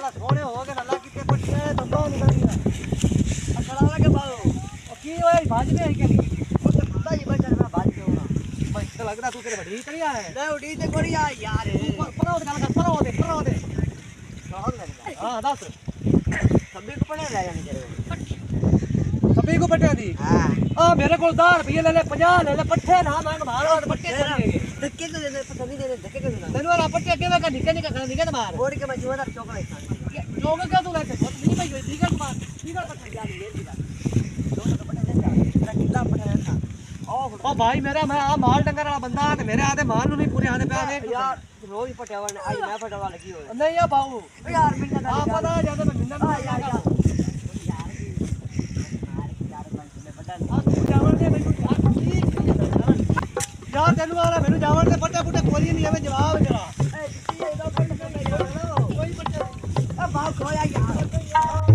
जरा सोने हो गए अल्लाह की पट्टियां धंधा निकल गया अकड़ा लगे बालो और की ओए भाज में है के नहीं वो तो पता ही बचा मैं भाज के होना भाई तो लगदा तू तेरे बड़ी करिया है ले उड़ी ते कोरिया यार परो दे गल कर परो दे कौन लगदा हां दस सभी को पड़े ले जाने तेरे सभी को पट्टियां दी हां आ मेरे को 10 रुपए ले ले 50 ले ले पट्टे ना मैं मारो पट्टे धक्के तो दे दे पता नहीं दे धक्के तो देना तनु वाला पट्टे के का निके निके मार बोड़ के मैं जुआदार चॉकलेट खा चॉकलेट क्या तू लेते नहीं भाई लीगल मार लीगल पट्टे जा लीगल दो तो पट्टे दे जा तेरा कितना पट्टे था ओ भाई मेरा मैं आ माल डंगर वाला बंदा है मेरे आधे माल नहीं पूरे आने पे आवे यार रोज पट्टेवा ने आई मैं पट्टेवा लगी हो नहीं यार बाऊ यार मिन्नत आ पता ज्यादा मैं मिन्नत यार यार तेन वाला मेनू जावन दे पट्टे पुट्टे कोरी नहीं हमें जवाब जरा ए किसी ए दो पट्टे कोई पट्टे ए बाप खोया यार